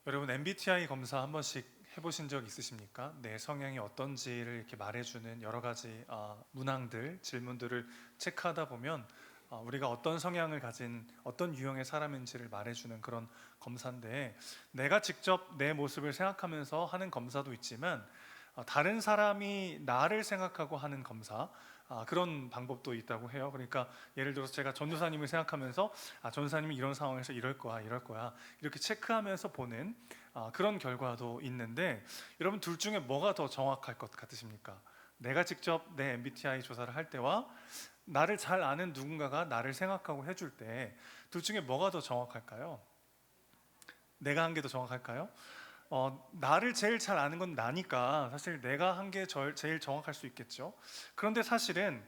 여러분 MBTI 검사 한 번씩 해보신 적 있으십니까? 내 성향이 어떤지를 이렇게 말해주는 여러 가지 문항들, 질문들을 체크하다 보면 우리가 어떤 성향을 가진 어떤 유형의 사람인지를 말해주는 그런 검사인데, 내가 직접 내 모습을 생각하면서 하는 검사도 있지만 다른 사람이 나를 생각하고 하는 검사, 그런 방법도 있다고 해요. 그러니까 예를 들어서 제가 전도사님을 생각하면서 전도사님이 이런 상황에서 이럴 거야 이렇게 체크하면서 보는 그런 결과도 있는데, 여러분 둘 중에 뭐가 더 정확할 것 같으십니까? 내가 직접 내 MBTI 조사를 할 때와 나를 잘 아는 누군가가 나를 생각하고 해줄 때, 둘 중에 뭐가 더 정확할까요? 내가 한 게 더 정확할까요? 나를 제일 잘 아는 건 나니까 사실 내가 한 게 제일 정확할 수 있겠죠. 그런데 사실은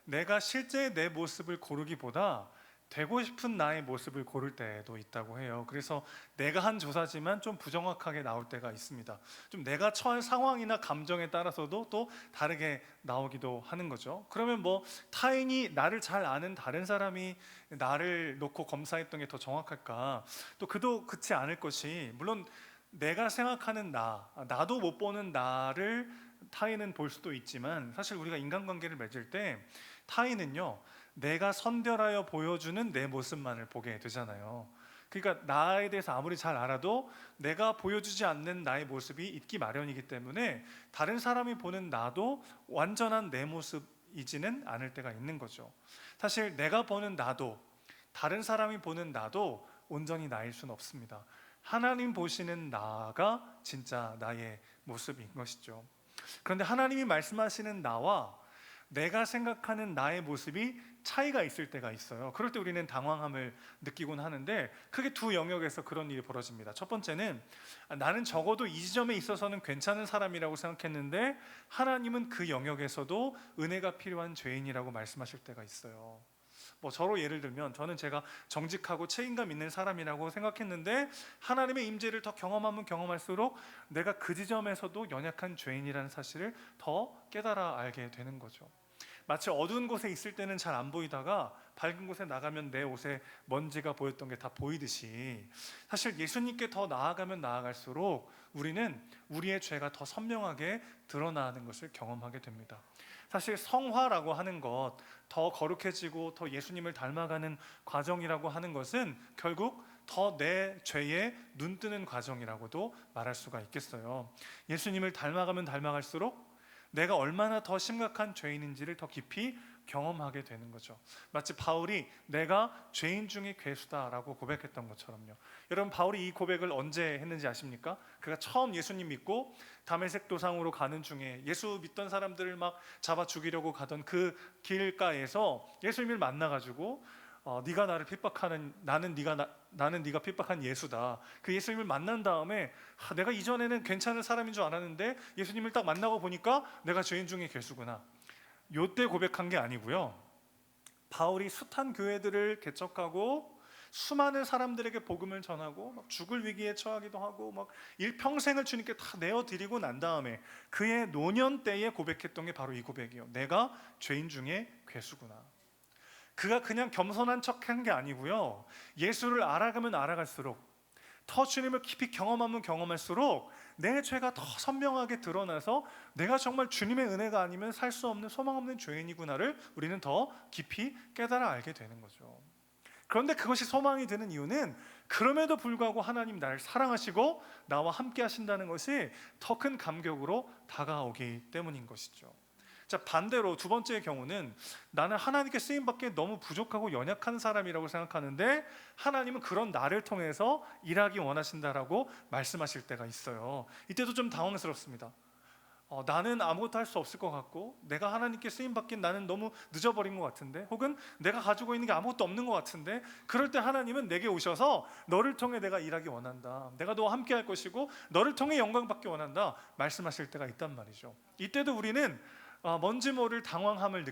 내가 실제 내 모습을 고르기보다 되고 싶은 나의 모습을 고를 때도 있다고 해요. 그래서 내가 한 조사지만 좀 부정확하게 나올 때가 있습니다. 좀 내가 처한 상황이나 감정에 따라서도 또 다르게 나오기도 하는 거죠. 그러면 뭐 타인이 나를 잘 아는 다른 사람이 나를 놓고 검사했던 게 더 정확할까? 또 그도 그렇지 않을 것이, 물론 내가 생각하는 나도 못 보는 나를 타인은 볼 수도 있지만, 사실 우리가 인간관계를 맺을 때 타인은요, 내가 선별하여 보여주는 내 모습만을 보게 되잖아요. 그러니까 나에 대해서 아무리 잘 알아도 내가 보여주지 않는 나의 모습이 있기 마련이기 때문에 다른 사람이 보는 나도 완전한 내 모습이지는 않을 때가 있는 거죠. 사실 내가 보는 나도, 다른 사람이 보는 나도 온전히 나일 수는 없습니다. 하나님 보시는 나가 진짜 나의 모습인 것이죠. 그런데 하나님이 말씀하시는 나와 내가 생각하는 나의 모습이 차이가 있을 때가 있어요. 그럴 때 우리는 당황함을 느끼곤 하는데, 크게 두 영역에서 그런 일이 벌어집니다. 첫 번째는 나는 적어도 이 지점에 있어서는 괜찮은 사람이라고 생각했는데 하나님은 그 영역에서도 은혜가 필요한 죄인이라고 말씀하실 때가 있어요. 뭐 저로 예를 들면, 저는 제가 정직하고 책임감 있는 사람이라고 생각했는데 하나님의 임재를 더 경험하면 경험할수록 내가 그 지점에서도 연약한 죄인이라는 사실을 더 깨달아 알게 되는 거죠. 마치 어두운 곳에 있을 때는 잘 안 보이다가 밝은 곳에 나가면 내 옷에 먼지가 보였던 게 다 보이듯이, 사실 예수님께 더 나아가면 나아갈수록 우리는 우리의 죄가 더 선명하게 드러나는 것을 경험하게 됩니다. 사실 성화라고 하는 것, 더 거룩해지고 더 예수님을 닮아가는 과정이라고 하는 것은 결국 더 내 죄에 눈뜨는 과정이라고도 말할 수가 있겠어요. 예수님을 닮아가면 닮아갈수록 내가 얼마나 더 심각한 죄인인지를 더 깊이 경험하게 되는 거죠. 마치 바울이 내가 죄인 중에 괴수다라고 고백했던 것처럼요. 여러분, 바울이 이 고백을 언제 했는지 아십니까? 그가 처음 예수님 믿고 다메섹 도상으로 가는 중에 예수 믿던 사람들을 막 잡아 죽이려고 가던 그 길가에서 예수님을 만나가지고 네가 나를 핍박하는, 나는 네가 핍박한 예수다. 그 예수님을 만난 다음에 내가 이전에는 괜찮은 사람인 줄 알았는데 예수님을 딱 만나고 보니까 내가 죄인 중에 괴수구나. 요때 고백한 게 아니고요. 바울이 숱한 교회들을 개척하고 수많은 사람들에게 복음을 전하고 막 죽을 위기에 처하기도 하고 막 일평생을 주님께 다 내어드리고 난 다음에 그의 노년 때에 고백했던 게 바로 이 고백이에요. 내가 죄인 중에 괴수구나. 그가 그냥 겸손한 척한 게 아니고요, 예수를 알아가면 알아갈수록, 더 주님을 깊이 경험하면 경험할수록 내 죄가 더 선명하게 드러나서 내가 정말 주님의 은혜가 아니면 살 수 없는 소망 없는 죄인이구나를 우리는 더 깊이 깨달아 알게 되는 거죠. 그런데 그것이 소망이 되는 이유는 그럼에도 불구하고 하나님 나를 사랑하시고 나와 함께 하신다는 것이 더 큰 감격으로 다가오기 때문인 것이죠. 자, 반대로 두 번째의 경우는 나는 하나님께 쓰임받기에 너무 부족하고 연약한 사람이라고 생각하는데 하나님은 그런 나를 통해서 일하기 원하신다라고 말씀하실 때가 있어요. 이때도 좀 당황스럽습니다. 나는 아무것도 할 수 없을 것 같고, 내가 하나님께 쓰임받긴 나는 너무 늦어버린 것 같은데, 혹은 내가 가지고 있는 게 아무것도 없는 것 같은데, 그럴 때 하나님은 내게 오셔서 너를 통해 내가 일하기 원한다, 내가 너와 함께 할 것이고 너를 통해 영광 받기 원한다 말씀하실 때가 있단 말이죠. 이때도 우리는 뭔지 모를 당황함을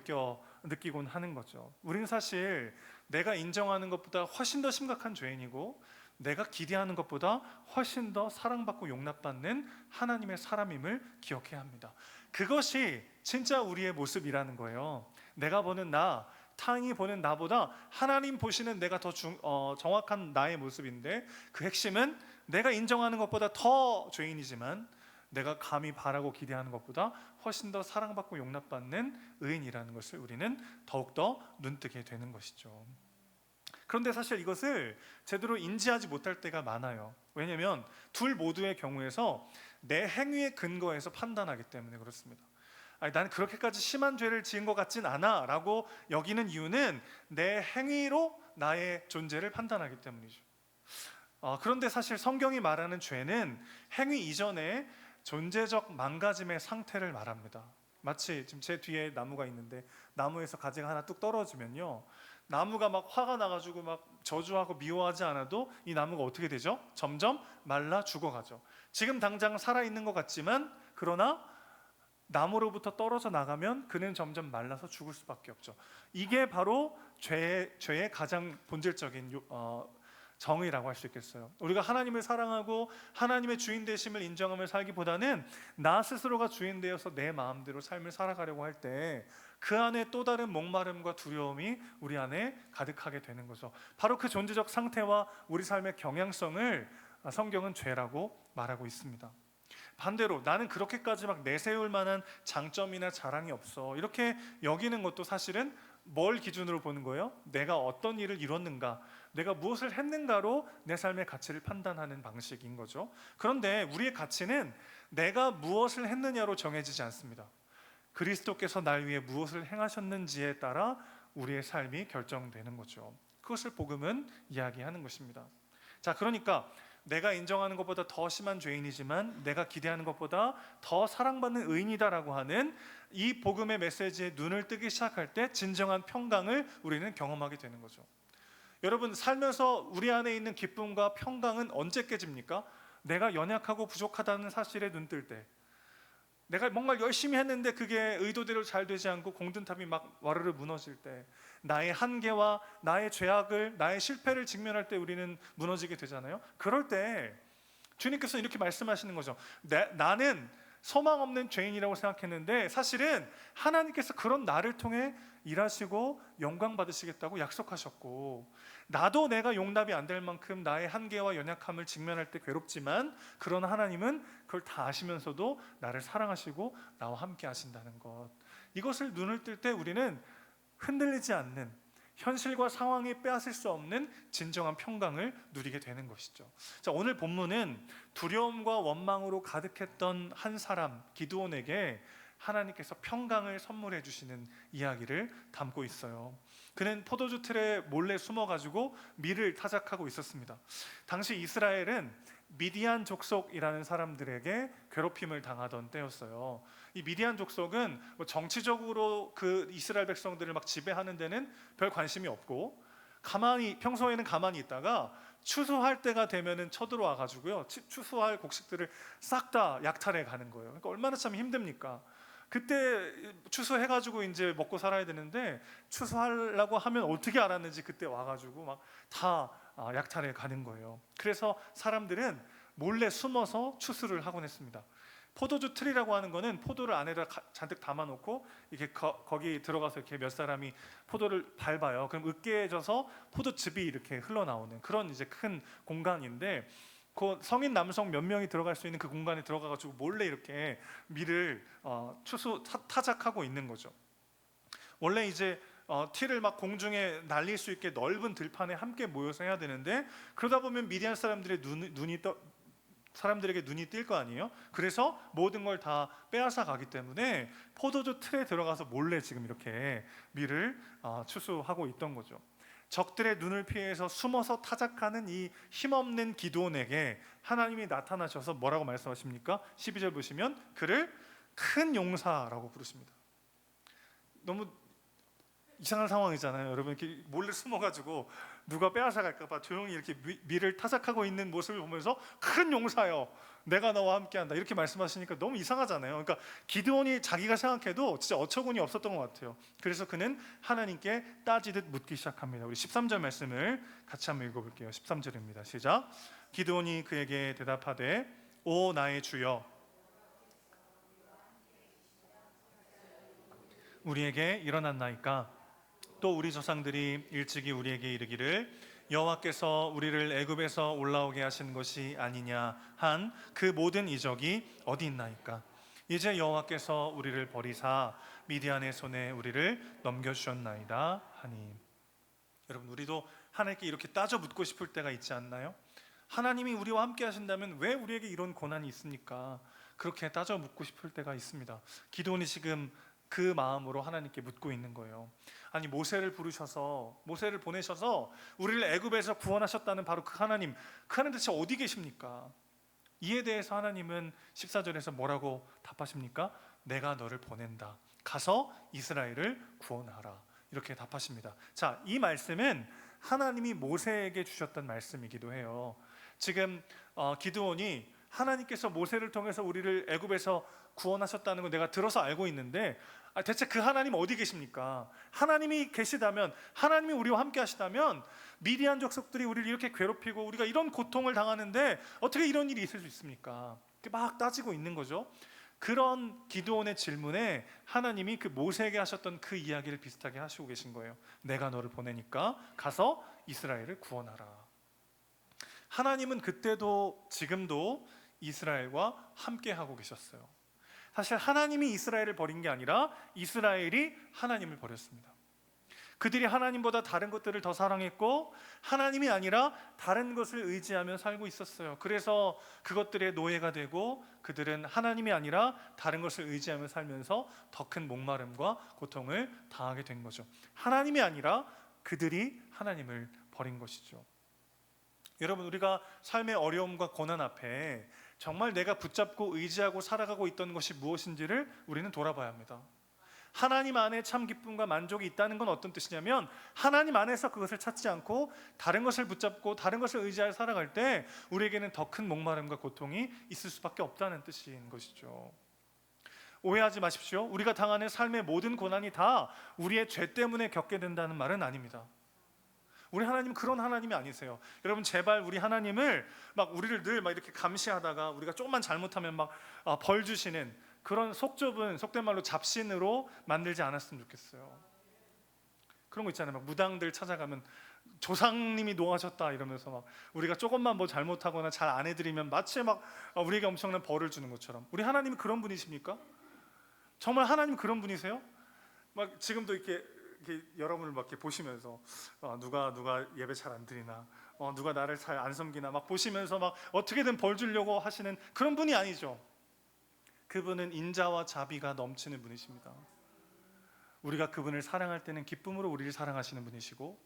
느끼곤 하는 거죠. 우리는 사실 내가 인정하는 것보다 훨씬 더 심각한 죄인이고, 내가 기대하는 것보다 훨씬 더 사랑받고 용납받는 하나님의 사람임을 기억해야 합니다. 그것이 진짜 우리의 모습이라는 거예요. 내가 보는 나, 타인이 보는 나보다 하나님 보시는 내가 더 정확한 나의 모습인데, 그 핵심은 내가 인정하는 것보다 더 죄인이지만 내가 감히 바라고 기대하는 것보다 훨씬 더 사랑받고 용납받는 의인이라는 것을 우리는 더욱더 눈뜨게 되는 것이죠. 그런데 사실 이것을 제대로 인지하지 못할 때가 많아요. 왜냐하면 둘 모두의 경우에서 내 행위의 근거에서 판단하기 때문에 그렇습니다. 아니, 나는 그렇게까지 심한 죄를 지은 것 같진 않아 라고 여기는 이유는 내 행위로 나의 존재를 판단하기 때문이죠. 그런데 사실 성경이 말하는 죄는 행위 이전에 존재적 망가짐의 상태를 말합니다. 마치 지금 제 뒤에 나무가 있는데 나무에서 가지가 하나 뚝 떨어지면요, 나무가 막 화가 나가지고 막 저주하고 미워하지 않아도 이 나무가 어떻게 되죠? 점점 말라 죽어가죠. 지금 당장 살아있는 것 같지만 그러나 나무로부터 떨어져 나가면 그는 점점 말라서 죽을 수밖에 없죠. 이게 바로 죄의 가장 본질적인 정의라고 할 수 있겠어요. 우리가 하나님을 사랑하고 하나님의 주인 되심을 인정하며 살기보다는 나 스스로가 주인 되어서 내 마음대로 삶을 살아가려고 할 때 그 안에 또 다른 목마름과 두려움이 우리 안에 가득하게 되는 거죠. 바로 그 존재적 상태와 우리 삶의 경향성을 성경은 죄라고 말하고 있습니다. 반대로 나는 그렇게까지 막 내세울 만한 장점이나 자랑이 없어 이렇게 여기는 것도 사실은 뭘 기준으로 보는 거예요? 내가 어떤 일을 이뤘는가, 내가 무엇을 했는가로 내 삶의 가치를 판단하는 방식인 거죠. 그런데 우리의 가치는 내가 무엇을 했느냐로 정해지지 않습니다. 그리스도께서 날 위해 무엇을 행하셨는지에 따라 우리의 삶이 결정되는 거죠. 그것을 복음은 이야기하는 것입니다. 자, 그러니까 내가 인정하는 것보다 더 심한 죄인이지만 내가 기대하는 것보다 더 사랑받는 의인이다라고 하는 이 복음의 메시지에 눈을 뜨기 시작할 때 진정한 평강을 우리는 경험하게 되는 거죠. 여러분, 살면서 우리 안에 있는 기쁨과 평강은 언제 깨집니까? 내가 연약하고 부족하다는 사실에 눈 뜰 때, 내가 뭔가 열심히 했는데 그게 의도대로 잘 되지 않고 공든탑이 막 와르르 무너질 때, 나의 한계와 나의 죄악을, 나의 실패를 직면할 때 우리는 무너지게 되잖아요. 그럴 때 주님께서 이렇게 말씀하시는 거죠. 나는 소망 없는 죄인이라고 생각했는데 사실은 하나님께서 그런 나를 통해 일하시고 영광 받으시겠다고 약속하셨고, 나도 내가 용납이 안 될 만큼 나의 한계와 연약함을 직면할 때 괴롭지만 그러나 하나님은 그걸 다 아시면서도 나를 사랑하시고 나와 함께 하신다는 것, 이것을 눈을 뜰 때 우리는 흔들리지 않는, 현실과 상황이 빼앗을 수 없는 진정한 평강을 누리게 되는 것이죠. 자, 오늘 본문은 두려움과 원망으로 가득했던 한 사람 기드온에게 하나님께서 평강을 선물해 주시는 이야기를 담고 있어요. 그는 포도주 틀에 몰래 숨어가지고 밀을 타작하고 있었습니다. 당시 이스라엘은 미디안 족속이라는 사람들에게 괴롭힘을 당하던 때였어요. 이 미디안 족속은 뭐 정치적으로 그 이스라엘 백성들을 막 지배하는 데는 별 관심이 없고, 평소에는 가만히 있다가 추수할 때가 되면은 쳐들어와 가지고요, 추수할 곡식들을 싹 다 약탈해 가는 거예요. 그러니까 얼마나 참 힘듭니까? 그때 추수해가지고 이제 먹고 살아야 되는데 추수하려고 하면 어떻게 알았는지 그때 와가지고 막 다 약탈해 가는 거예요. 그래서 사람들은 몰래 숨어서 추수를 하곤 했습니다. 포도주 틀이라고 하는 거는 포도를 안에다 잔뜩 담아놓고 이렇게 거기 들어가서 이렇게 몇 사람이 포도를 밟아요. 그럼 으깨져서 포도즙이 이렇게 흘러나오는 그런 이제 큰 공간인데, 그 성인 남성 몇 명이 들어갈 수 있는 그 공간에 들어가가지고 몰래 이렇게 밀을 타작하고 있는 거죠. 원래 이제 티를 막 공중에 날릴 수 있게 넓은 들판에 함께 모여서 해야 되는데, 그러다 보면 미디안 사람들의 사람들에게 눈이 띌 거 아니에요. 그래서 모든 걸 다 빼앗아 가기 때문에 포도주 틀에 들어가서 몰래 지금 이렇게 밀을 추수하고 있던 거죠. 적들의 눈을 피해서 숨어서 타작하는 이 힘없는 기드온에게 하나님이 나타나셔서 뭐라고 말씀하십니까? 12절 보시면 그를 큰 용사라고 부르십니다. 너무 이상한 상황이잖아요. 여러분, 이렇게 몰래 숨어가지고 누가 빼앗아 갈까봐 조용히 이렇게 밀을 타작하고 있는 모습을 보면서 큰 용사여, 내가 너와 함께한다, 이렇게 말씀하시니까 너무 이상하잖아요. 그러니까 기드온이 자기가 생각해도 진짜 어처구니 없었던 것 같아요. 그래서 그는 하나님께 따지듯 묻기 시작합니다. 우리 13절 말씀을 같이 한번 읽어볼게요. 13절입니다. 시작. 기드온이 그에게 대답하되 오 나의 주여, 우리에게 일어났나이까? 또 우리 조상들이 일찍이 우리에게 이르기를 여호와께서 우리를 애굽에서 올라오게 하신 것이 아니냐 한 그 모든 이적이 어디 있나이까? 이제 여호와께서 우리를 버리사 미디안의 손에 우리를 넘겨주셨나이다 하니. 여러분, 우리도 하나님께 이렇게 따져 묻고 싶을 때가 있지 않나요? 하나님이 우리와 함께 하신다면 왜 우리에게 이런 고난이 있습니까? 그렇게 따져 묻고 싶을 때가 있습니다. 기도원이 지금 그 마음으로 하나님께 묻고 있는 거예요. 아니, 모세를 보내셔서 우리를 애굽에서 구원하셨다는 바로 그 하나님 대체 어디 계십니까? 이에 대해서 하나님은 14절에서 뭐라고 답하십니까? 내가 너를 보낸다. 가서 이스라엘을 구원하라. 이렇게 답하십니다. 자, 이 말씀은 하나님이 모세에게 주셨던 말씀이기도 해요. 지금 기드온이 하나님께서 모세를 통해서 우리를 애굽에서 구원하셨다는 걸 내가 들어서 알고 있는데, 대체 그 하나님 어디 계십니까? 하나님이 계시다면, 하나님이 우리와 함께 하시다면 미디안 족속들이 우리를 이렇게 괴롭히고 우리가 이런 고통을 당하는데 어떻게 이런 일이 있을 수 있습니까? 막 따지고 있는 거죠. 그런 기드온의 질문에 하나님이 그 모세에게 하셨던 그 이야기를 비슷하게 하시고 계신 거예요. 내가 너를 보내니까 가서 이스라엘을 구원하라. 하나님은 그때도 지금도 이스라엘과 함께 하고 계셨어요. 사실 하나님이 이스라엘을 버린 게 아니라 이스라엘이 하나님을 버렸습니다. 그들이 하나님보다 다른 것들을 더 사랑했고 하나님이 아니라 다른 것을 의지하며 살고 있었어요. 그래서 그것들의 노예가 되고 그들은 하나님이 아니라 다른 것을 의지하며 살면서 더 큰 목마름과 고통을 당하게 된 거죠. 하나님이 아니라 그들이 하나님을 버린 것이죠. 여러분, 우리가 삶의 어려움과 고난 앞에 정말 내가 붙잡고 의지하고 살아가고 있던 것이 무엇인지를 우리는 돌아봐야 합니다. 하나님 안에 참 기쁨과 만족이 있다는 건 어떤 뜻이냐면, 하나님 안에서 그것을 찾지 않고 다른 것을 붙잡고 다른 것을 의지하여 살아갈 때 우리에게는 더 큰 목마름과 고통이 있을 수밖에 없다는 뜻인 것이죠. 오해하지 마십시오. 우리가 당하는 삶의 모든 고난이 다 우리의 죄 때문에 겪게 된다는 말은 아닙니다. 우리 하나님 그런 하나님이 아니세요. 여러분, 제발 우리 하나님을 우리를 늘 이렇게 감시하다가 우리가 조금만 잘못하면 벌 주시는 그런 속 좁은, 속된 말로 잡신으로 만들지 않았으면 좋겠어요. 그런 거 있잖아요. 무당들 찾아가면 조상님이 노하셨다 이러면서 우리가 조금만 잘못하거나 잘 안 해드리면 마치 우리에게 엄청난 벌을 주는 것처럼. 우리 하나님이 그런 분이십니까? 정말 하나님 그런 분이세요? 지금도 이렇게 여러분을 이렇게 보시면서 누가 예배 잘 안 드리나, 누가 나를 잘 안 섬기나 보시면서 어떻게든 벌 주려고 하시는 그런 분이 아니죠. 그분은 인자와 자비가 넘치는 분이십니다. 우리가 그분을 사랑할 때는 기쁨으로 우리를 사랑하시는 분이시고,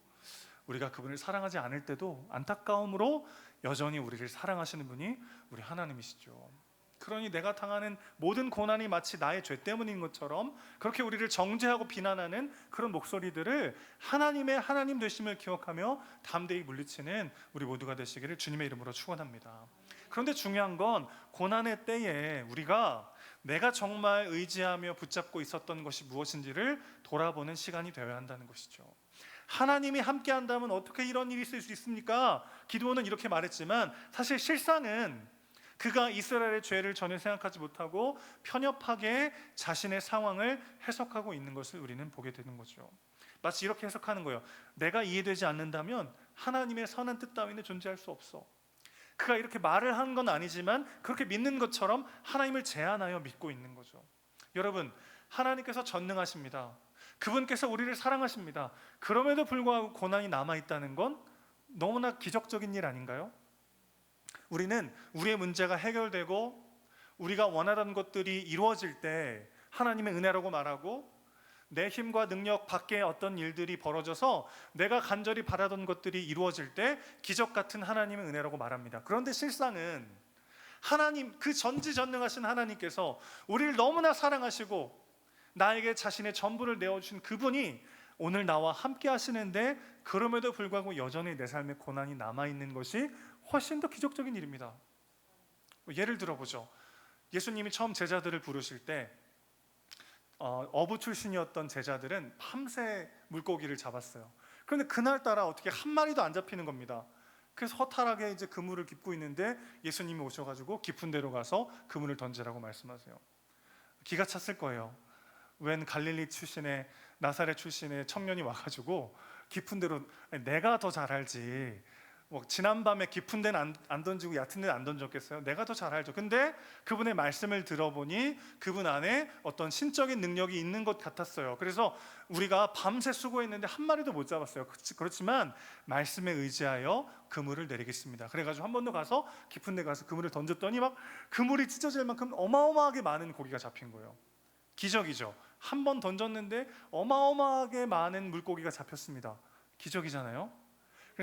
우리가 그분을 사랑하지 않을 때도 안타까움으로 여전히 우리를 사랑하시는 분이 우리 하나님이시죠. 그러니 내가 당하는 모든 고난이 마치 나의 죄 때문인 것처럼 그렇게 우리를 정죄하고 비난하는 그런 목소리들을 하나님의 하나님 되심을 기억하며 담대히 물리치는 우리 모두가 되시기를 주님의 이름으로 축원합니다. 그런데 중요한 건 고난의 때에 우리가 내가 정말 의지하며 붙잡고 있었던 것이 무엇인지를 돌아보는 시간이 되어야 한다는 것이죠. 하나님이 함께 한다면 어떻게 이런 일이 있을 수 있습니까? 기드온은 이렇게 말했지만 사실 실상은 그가 이스라엘의 죄를 전혀 생각하지 못하고 편협하게 자신의 상황을 해석하고 있는 것을 우리는 보게 되는 거죠. 마치 이렇게 해석하는 거예요. 내가 이해되지 않는다면 하나님의 선한 뜻 따위는 존재할 수 없어. 그가 이렇게 말을 한 건 아니지만 그렇게 믿는 것처럼 하나님을 제한하여 믿고 있는 거죠. 여러분, 하나님께서 전능하십니다. 그분께서 우리를 사랑하십니다. 그럼에도 불구하고 고난이 남아있다는 건 너무나 기적적인 일 아닌가요? 우리는 우리의 문제가 해결되고 우리가 원하던 것들이 이루어질 때 하나님의 은혜라고 말하고, 내 힘과 능력 밖에 어떤 일들이 벌어져서 내가 간절히 바라던 것들이 이루어질 때 기적 같은 하나님의 은혜라고 말합니다. 그런데 실상은 하나님, 그 전지전능하신 하나님께서 우리를 너무나 사랑하시고 나에게 자신의 전부를 내어주신 그분이 오늘 나와 함께 하시는데 그럼에도 불구하고 여전히 내 삶에 고난이 남아있는 것이 훨씬 더 기적적인 일입니다. 예를 들어보죠. 예수님이 처음 제자들을 부르실 때 어부 출신이었던 제자들은 밤새 물고기를 잡았어요. 그런데 그날따라 어떻게 한 마리도 안 잡히는 겁니다. 그래서 허탈하게 이제 그물을 깁고 있는데 예수님이 오셔가지고 깊은 데로 가서 그물을 던지라고 말씀하세요. 기가 찼을 거예요. 웬 갈릴리 출신의 나사렛 출신의 청년이 와가지고 깊은 데로, 아니, 내가 더 잘 알지. 뭐 지난밤에 깊은 데는 안 던지고 얕은 데는 안 던졌겠어요? 내가 더 잘 알죠. 근데 그분의 말씀을 들어보니 그분 안에 어떤 신적인 능력이 있는 것 같았어요. 그래서 우리가 밤새 수고했는데 한 마리도 못 잡았어요. 그렇지만 말씀에 의지하여 그물을 내리겠습니다. 그래가지고 한 번 더 가서 깊은 데 가서 그물을 던졌더니 막 그물이 찢어질 만큼 어마어마하게 많은 고기가 잡힌 거예요. 기적이죠. 한 번 던졌는데 어마어마하게 많은 물고기가 잡혔습니다. 기적이잖아요.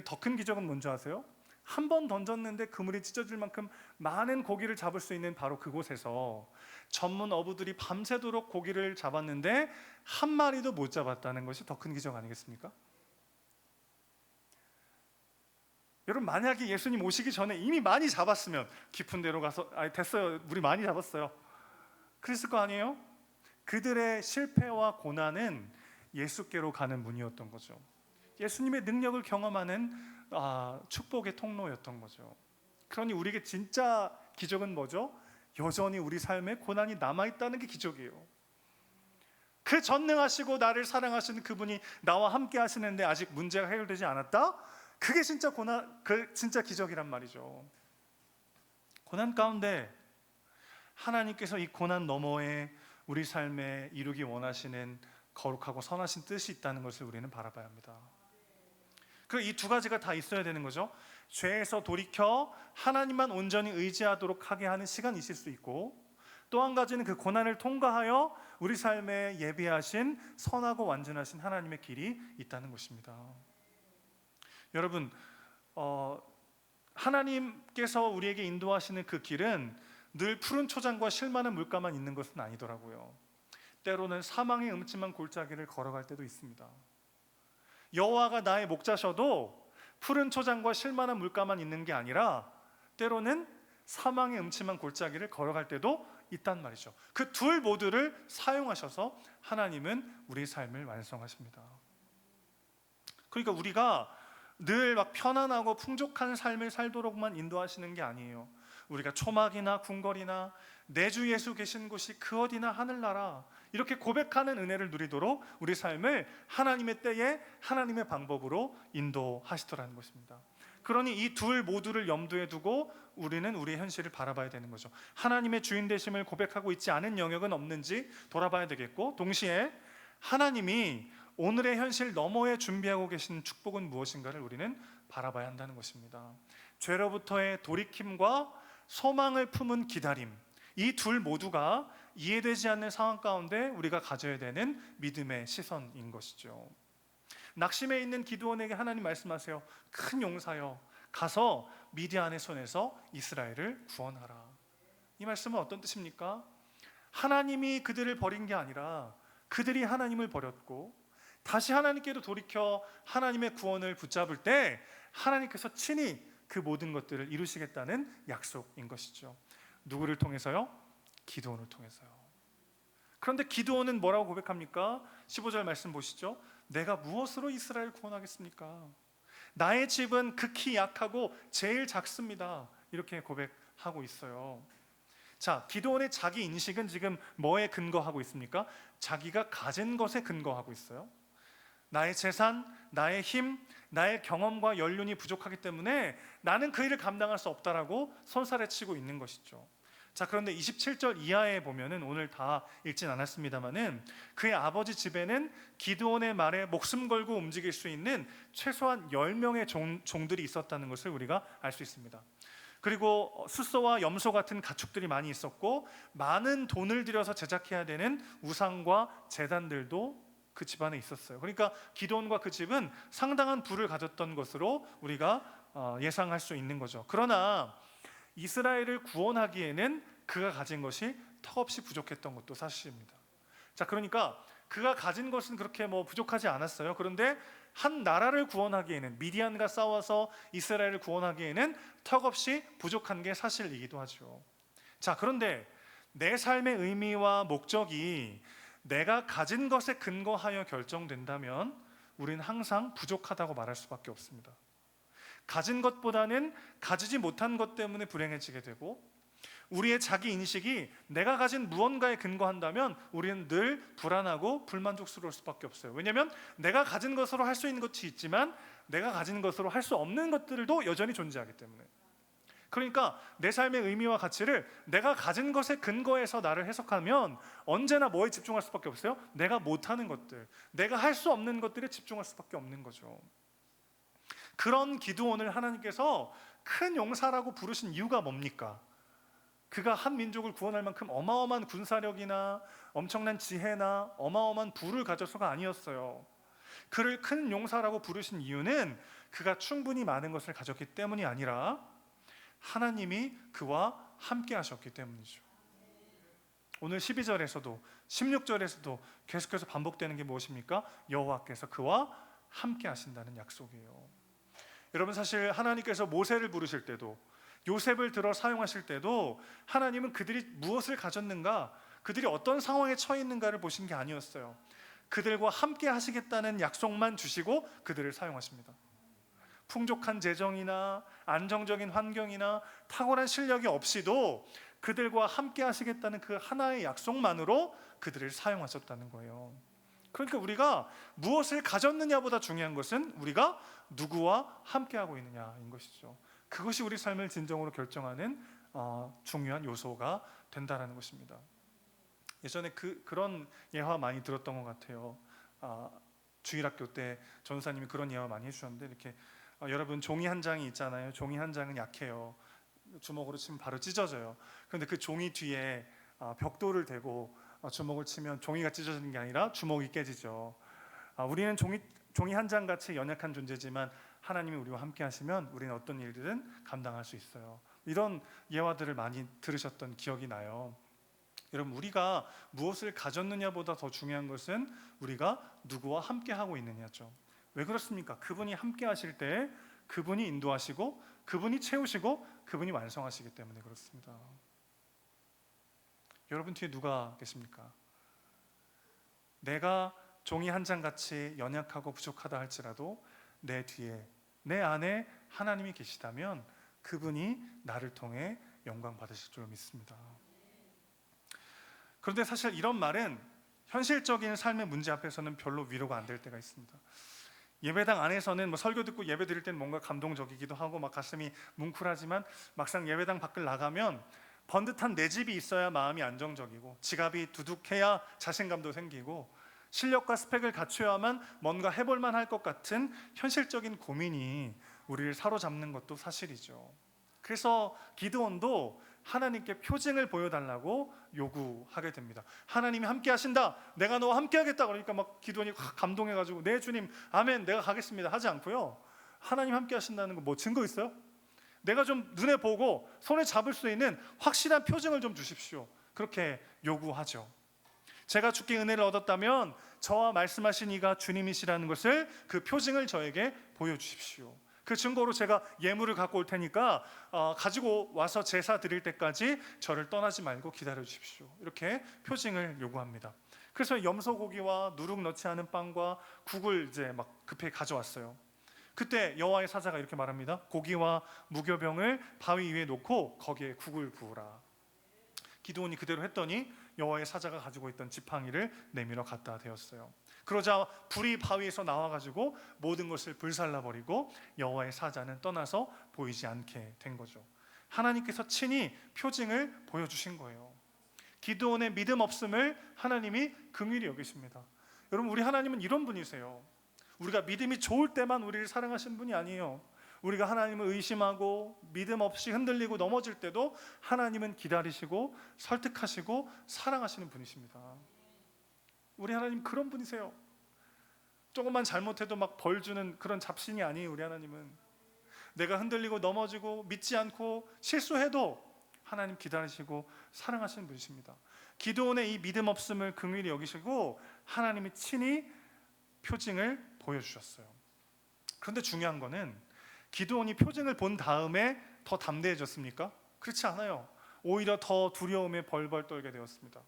더 큰 기적은 뭔지 아세요? 한 번 던졌는데 그물이 찢어질 만큼 많은 고기를 잡을 수 있는 바로 그곳에서 전문 어부들이 밤새도록 고기를 잡았는데 한 마리도 못 잡았다는 것이 더 큰 기적 아니겠습니까? 여러분, 만약에 예수님 오시기 전에 이미 많이 잡았으면 깊은 데로 가서 됐어요, 우리 많이 잡았어요, 그랬을 거 아니에요? 그들의 실패와 고난은 예수께로 가는 문이었던 거죠. 예수님의 능력을 경험하는 축복의 통로였던 거죠. 그러니 우리에게 진짜 기적은 뭐죠? 여전히 우리 삶에 고난이 남아있다는 게 기적이에요. 그 전능하시고 나를 사랑하시는 그분이 나와 함께 하시는데 아직 문제가 해결되지 않았다? 그게 진짜 진짜 기적이란 말이죠. 고난 가운데 하나님께서 이 고난 너머에 우리 삶에 이루기 원하시는 거룩하고 선하신 뜻이 있다는 것을 우리는 바라봐야 합니다. 이 두 가지가 다 있어야 되는 거죠. 죄에서 돌이켜 하나님만 온전히 의지하도록 하게 하는 시간이 있을 수 있고, 또 한 가지는 그 고난을 통과하여 우리 삶에 예비하신 선하고 완전하신 하나님의 길이 있다는 것입니다. 여러분, 하나님께서 우리에게 인도하시는 그 길은 늘 푸른 초장과 실만한 물가만 있는 것은 아니더라고요. 때로는 사망의 음침한 골짜기를 걸어갈 때도 있습니다. 여호와가 나의 목자셔도 푸른 초장과 실만한 물가만 있는 게 아니라 때로는 사망의 음침한 골짜기를 걸어갈 때도 있단 말이죠. 그 둘 모두를 사용하셔서 하나님은 우리 삶을 완성하십니다. 그러니까 우리가 늘 막 편안하고 풍족한 삶을 살도록만 인도하시는 게 아니에요. 우리가 초막이나 궁궐이나 내 주 예수 계신 곳이 그 어디나 하늘나라, 이렇게 고백하는 은혜를 누리도록 우리 삶을 하나님의 때에 하나님의 방법으로 인도하시더라는 것입니다. 그러니 이 둘 모두를 염두에 두고 우리는 우리의 현실을 바라봐야 되는 거죠. 하나님의 주인 되심을 고백하고 있지 않은 영역은 없는지 돌아봐야 되겠고, 동시에 하나님이 오늘의 현실 너머에 준비하고 계신 축복은 무엇인가를 우리는 바라봐야 한다는 것입니다. 죄로부터의 돌이킴과 소망을 품은 기다림, 이 둘 모두가 이해되지 않는 상황 가운데 우리가 가져야 되는 믿음의 시선인 것이죠. 낙심해 있는 기드온에게 하나님 말씀하세요. 큰 용사여, 가서 미디안의 손에서 이스라엘을 구원하라. 이 말씀은 어떤 뜻입니까? 하나님이 그들을 버린 게 아니라 그들이 하나님을 버렸고 다시 하나님께로 돌이켜 하나님의 구원을 붙잡을 때 하나님께서 친히 그 모든 것들을 이루시겠다는 약속인 것이죠. 누구를 통해서요? 기드온을 통해서요. 그런데 기드온은 뭐라고 고백합니까? 15절 말씀 보시죠. 내가 무엇으로 이스라엘을 구원하겠습니까? 나의 집은 극히 약하고 제일 작습니다. 이렇게 고백하고 있어요. 자, 기드온의 자기 인식은 지금 뭐에 근거하고 있습니까? 자기가 가진 것에 근거하고 있어요. 나의 재산, 나의 힘, 나의 경험과 연륜이 부족하기 때문에 나는 그 일을 감당할 수 없다라고 손살에 치고 있는 것이죠. 자, 그런데 27절 이하에 보면은, 오늘 다 읽진 않았습니다만은, 그의 아버지 집에는 기드온의 말에 목숨 걸고 움직일 수 있는 최소한 10명의 종들이 있었다는 것을 우리가 알 수 있습니다. 그리고 숫소와 염소 같은 가축들이 많이 있었고, 많은 돈을 들여서 제작해야 되는 우상과 제단들도 그 집안에 있었어요. 그러니까 기드온과 그 집은 상당한 부를 가졌던 것으로 우리가 예상할 수 있는 거죠. 그러나 이스라엘을 구원하기에는 그가 가진 것이 턱없이 부족했던 것도 사실입니다. 자, 그러니까 그가 가진 것은 그렇게 부족하지 않았어요. 그런데 한 나라를 구원하기에는, 미디안과 싸워서 이스라엘을 구원하기에는 턱없이 부족한 게 사실이기도 하죠. 자, 그런데 내 삶의 의미와 목적이 내가 가진 것에 근거하여 결정된다면 우리는 항상 부족하다고 말할 수밖에 없습니다. 가진 것보다는 가지지 못한 것 때문에 불행해지게 되고, 우리의 자기 인식이 내가 가진 무언가에 근거한다면 우리는 늘 불안하고 불만족스러울 수밖에 없어요. 왜냐하면 내가 가진 것으로 할 수 있는 것이 있지만 내가 가진 것으로 할 수 없는 것들도 여전히 존재하기 때문에. 그러니까 내 삶의 의미와 가치를 내가 가진 것에 근거해서 나를 해석하면 언제나 뭐에 집중할 수밖에 없어요? 내가 못하는 것들, 내가 할 수 없는 것들에 집중할 수밖에 없는 거죠. 그런 기드온을 하나님께서 큰 용사라고 부르신 이유가 뭡니까? 그가 한 민족을 구원할 만큼 어마어마한 군사력이나 엄청난 지혜나 어마어마한 부를 가져서가 아니었어요. 그를 큰 용사라고 부르신 이유는 그가 충분히 많은 것을 가졌기 때문이 아니라 하나님이 그와 함께 하셨기 때문이죠. 오늘 12절에서도 16절에서도 계속해서 반복되는 게 무엇입니까? 여호와께서 그와 함께 하신다는 약속이에요. 여러분, 사실 하나님께서 모세를 부르실 때도 요셉을 들어 사용하실 때도 하나님은 그들이 무엇을 가졌는가, 그들이 어떤 상황에 처해 있는가를 보신 게 아니었어요. 그들과 함께 하시겠다는 약속만 주시고 그들을 사용하십니다. 풍족한 재정이나 안정적인 환경이나 탁월한 실력이 없이도 그들과 함께 하시겠다는 그 하나의 약속만으로 그들을 사용하셨다는 거예요. 그러니까 우리가 무엇을 가졌느냐보다 중요한 것은 우리가 누구와 함께하고 있느냐인 것이죠. 그것이 우리 삶을 진정으로 결정하는 중요한 요소가 된다는 것입니다. 예전에 그런 예화 많이 들었던 것 같아요. 주일학교 때 전사님이 그런 예화 많이 해주셨는데, 이렇게 여러분, 종이 한 장이 있잖아요. 종이 한 장은 약해요. 주먹으로 치면 바로 찢어져요. 그런데 그 종이 뒤에 벽돌을 대고 주먹을 치면 종이가 찢어지는 게 아니라 주먹이 깨지죠. 우리는 종이 한 장 같이 연약한 존재지만 하나님이 우리와 함께 하시면 우리는 어떤 일들은 감당할 수 있어요. 이런 예화들을 많이 들으셨던 기억이 나요. 여러분, 우리가 무엇을 가졌느냐보다 더 중요한 것은 우리가 누구와 함께 하고 있느냐죠. 왜 그렇습니까? 그분이 함께 하실 때 그분이 인도하시고 그분이 채우시고 그분이 완성하시기 때문에 그렇습니다. 여러분 뒤에 누가 계십니까? 내가 종이 한 장 같이 연약하고 부족하다 할지라도 내 뒤에, 내 안에 하나님이 계시다면 그분이 나를 통해 영광 받으실 줄 믿습니다. 그런데 사실 이런 말은 현실적인 삶의 문제 앞에서는 별로 위로가 안 될 때가 있습니다. 예배당 안에서는 설교 듣고 예배 드릴 때는 뭔가 감동적이기도 하고 막 가슴이 뭉클하지만 막상 예배당 밖을 나가면 번듯한 내 집이 있어야 마음이 안정적이고 지갑이 두둑해야 자신감도 생기고 실력과 스펙을 갖춰야만 뭔가 해볼만 할 것 같은 현실적인 고민이 우리를 사로잡는 것도 사실이죠. 그래서 기드온도 하나님께 표징을 보여달라고 요구하게 됩니다. 하나님이 함께 하신다, 내가 너와 함께 하겠다. 그러니까 막 기드온이 감동해가지고 네 주님 아멘 내가 가겠습니다 하지 않고요, 하나님 함께 하신다는 거 뭐 증거 있어요? 내가 좀 눈에 보고 손에 잡을 수 있는 확실한 표징을 좀 주십시오. 그렇게 요구하죠. 제가 주께 은혜를 얻었다면 저와 말씀하신 이가 주님이시라는 것을, 그 표징을 저에게 보여주십시오. 그 증거로 제가 예물을 갖고 올 테니까 가지고 와서 제사 드릴 때까지 저를 떠나지 말고 기다려 주십시오. 이렇게 표징을 요구합니다. 그래서 염소고기와 누룩 넣지 않은 빵과 국을 이제 막 급히 가져왔어요. 그때 여호와의 사자가 이렇게 말합니다. 고기와 무교병을 바위 위에 놓고 거기에 국을 부으라. 기드온이 그대로 했더니 여호와의 사자가 가지고 있던 지팡이를 내밀어 갖다 대었어요. 그러자 불이 바위에서 나와가지고 모든 것을 불살라버리고 여호와의 사자는 떠나서 보이지 않게 된 거죠. 하나님께서 친히 표징을 보여주신 거예요. 기드온의 믿음 없음을 하나님이 긍휼히 여기십니다. 여러분, 우리 하나님은 이런 분이세요. 우리가 믿음이 좋을 때만 우리를 사랑하시는 분이 아니에요. 우리가 하나님을 의심하고 믿음 없이 흔들리고 넘어질 때도 하나님은 기다리시고 설득하시고 사랑하시는 분이십니다. 우리 하나님 그런 분이세요. 조금만 잘못해도 막 벌 주는 그런 잡신이 아니에요. 우리 하나님은 내가 흔들리고 넘어지고 믿지 않고 실수해도 하나님 기다리시고 사랑하시는 분이십니다. 기드온의 이 믿음 없음을 긍휼히 여기시고 하나님이 친히 표징을 보여주셨어요. 그런데 중요한 거는 기드온이 표징을 본 다음에 더 담대해졌습니까? 그렇지 않아요. 오히려 더 두려움에 벌벌 떨게 되었습니다.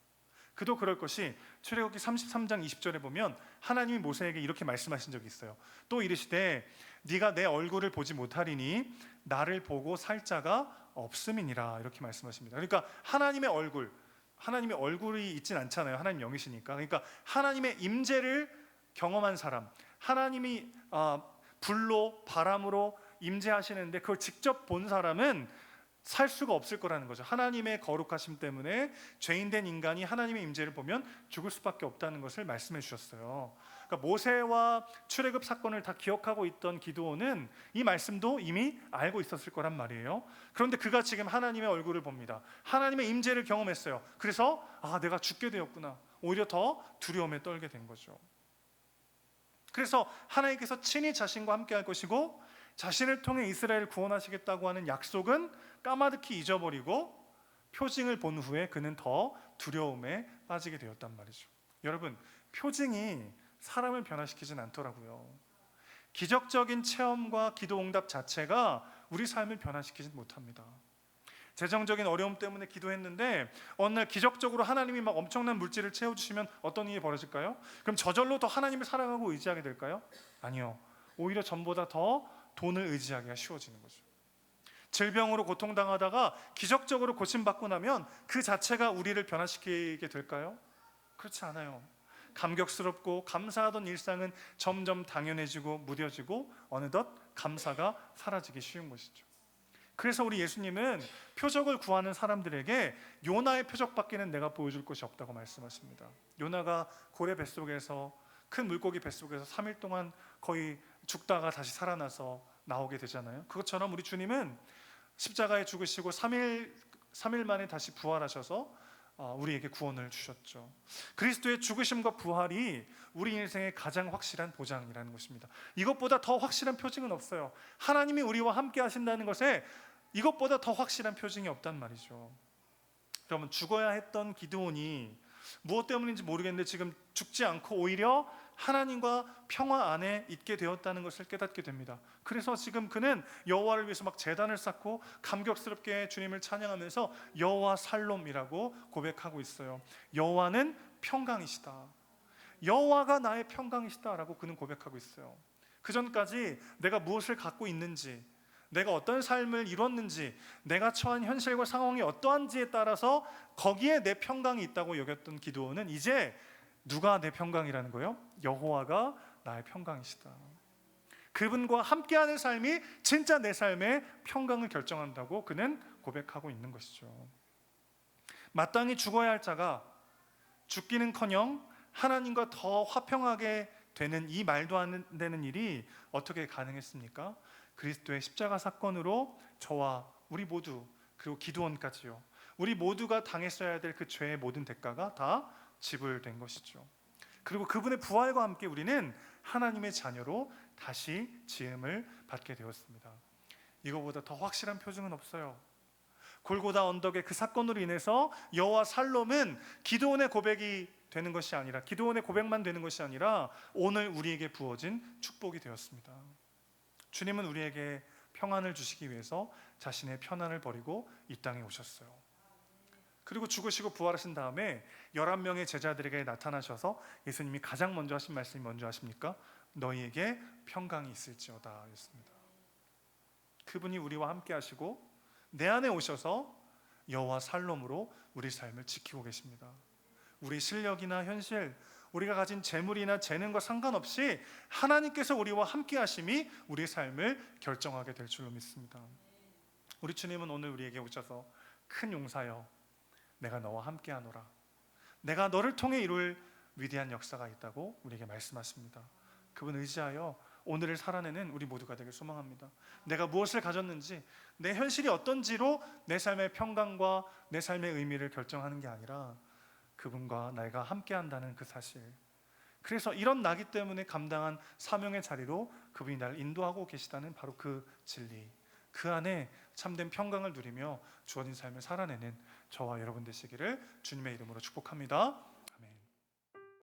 그도 그럴 것이 출애굽기 33장 20절에 보면 하나님이 모세에게 이렇게 말씀하신 적이 있어요. 또 이르시되 네가 내 얼굴을 보지 못하리니 나를 보고 살 자가 없음이니라 이렇게 말씀하십니다. 그러니까 하나님의 얼굴이 있진 않잖아요. 하나님 영이시니까. 그러니까 하나님의 임재를 경험한 사람, 하나님이 불로 바람으로 임재하시는데 그걸 직접 본 사람은 살 수가 없을 거라는 거죠. 하나님의 거룩하심 때문에 죄인된 인간이 하나님의 임재를 보면 죽을 수밖에 없다는 것을 말씀해 주셨어요. 그러니까 모세와 출애굽 사건을 다 기억하고 있던 기드온은 이 말씀도 이미 알고 있었을 거란 말이에요. 그런데 그가 지금 하나님의 얼굴을 봅니다. 하나님의 임재를 경험했어요. 그래서 내가 죽게 되었구나. 오히려 더 두려움에 떨게 된 거죠. 그래서 하나님께서 친히 자신과 함께 할 것이고 자신을 통해 이스라엘을 구원하시겠다고 하는 약속은 까마득히 잊어버리고 표징을 본 후에 그는 더 두려움에 빠지게 되었단 말이죠. 여러분, 표징이 사람을 변화시키진 않더라고요. 기적적인 체험과 기도 응답 자체가 우리 삶을 변화시키진 못합니다. 재정적인 어려움 때문에 기도했는데 어느 날 기적적으로 하나님이 막 엄청난 물질을 채워주시면 어떤 일이 벌어질까요? 그럼 저절로 더 하나님을 사랑하고 의지하게 될까요? 아니요. 오히려 전보다 더 돈을 의지하기가 쉬워지는 거죠. 질병으로 고통당하다가 기적적으로 고침받고 나면 그 자체가 우리를 변화시키게 될까요? 그렇지 않아요. 감격스럽고 감사하던 일상은 점점 당연해지고 무뎌지고 어느덧 감사가 사라지기 쉬운 것이죠. 그래서 우리 예수님은 표적을 구하는 사람들에게 요나의 표적밖에는 내가 보여줄 것이 없다고 말씀하십니다. 요나가 고래 뱃속에서 큰 물고기 뱃속에서 3일 동안 거의 죽다가 다시 살아나서 나오게 되잖아요. 그것처럼 우리 주님은 십자가에 죽으시고 3일 만에 다시 부활하셔서 우리에게 구원을 주셨죠. 그리스도의 죽으심과 부활이 우리 인생의 가장 확실한 보장이라는 것입니다. 이것보다 더 확실한 표징은 없어요. 하나님이 우리와 함께 하신다는 것에 이것보다 더 확실한 표징이 없단 말이죠. 여러분, 죽어야 했던 기드온이 무엇 때문인지 모르겠는데 지금 죽지 않고 오히려 하나님과 평화 안에 있게 되었다는 것을 깨닫게 됩니다. 그래서 지금 그는 여호와를 위해서 막 제단을 쌓고 감격스럽게 주님을 찬양하면서 여호와 살롬이라고 고백하고 있어요. 여호와는 평강이시다. 여호와가 나의 평강이시다라고 그는 고백하고 있어요. 그 전까지 내가 무엇을 갖고 있는지, 내가 어떤 삶을 이뤘는지, 내가 처한 현실과 상황이 어떠한지에 따라서 거기에 내 평강이 있다고 여겼던 기드온은 이제 누가 내 평강이라는 거예요? 여호와가 나의 평강이시다. 그분과 함께하는 삶이 진짜 내 삶의 평강을 결정한다고 그는 고백하고 있는 것이죠. 마땅히 죽어야 할 자가 죽기는커녕 하나님과 더 화평하게 되는 이 말도 안 되는 일이 어떻게 가능했습니까? 그리스도의 십자가 사건으로 저와 우리 모두, 그리고 기드온까지요, 우리 모두가 당했어야 될 그 죄의 모든 대가가 다 지불된 것이죠. 그리고 그분의 부활과 함께 우리는 하나님의 자녀로 다시 지음을 받게 되었습니다. 이거보다 더 확실한 표징은 없어요. 골고다 언덕의 그 사건으로 인해서 여호와 살롬은 기드온의 고백이 되는 것이 아니라, 기드온의 고백만 되는 것이 아니라 오늘 우리에게 부어진 축복이 되었습니다. 주님은 우리에게 평안을 주시기 위해서 자신의 편안을 버리고 이 땅에 오셨어요. 그리고 죽으시고 부활하신 다음에 11명의 제자들에게 나타나셔서 예수님이 가장 먼저 하신 말씀이 뭔지 아십니까? 너희에게 평강이 있을지어다 였습니다. 그분이 우리와 함께 하시고 내 안에 오셔서 여호와 살롬으로 우리 삶을 지키고 계십니다. 우리 실력이나 현실, 우리가 가진 재물이나 재능과 상관없이 하나님께서 우리와 함께 하심이 우리의 삶을 결정하게 될 줄로 믿습니다. 우리 주님은 오늘 우리에게 오셔서 큰 용사여, 내가 너와 함께 하노라, 내가 너를 통해 이룰 위대한 역사가 있다고 우리에게 말씀하십니다. 그분 의지하여 오늘을 살아내는 우리 모두가 되길 소망합니다. 내가 무엇을 가졌는지, 내 현실이 어떤지로 내 삶의 평강과 내 삶의 의미를 결정하는 게 아니라 그분과 내가 함께 한다는 그 사실, 그래서 이런 나기 때문에 감당한 사명의 자리로 그분이 나를 인도하고 계시다는 바로 그 진리, 그 안에 참된 평강을 누리며 주어진 삶을 살아내는 저와 여러분 되시기를 주님의 이름으로 축복합니다.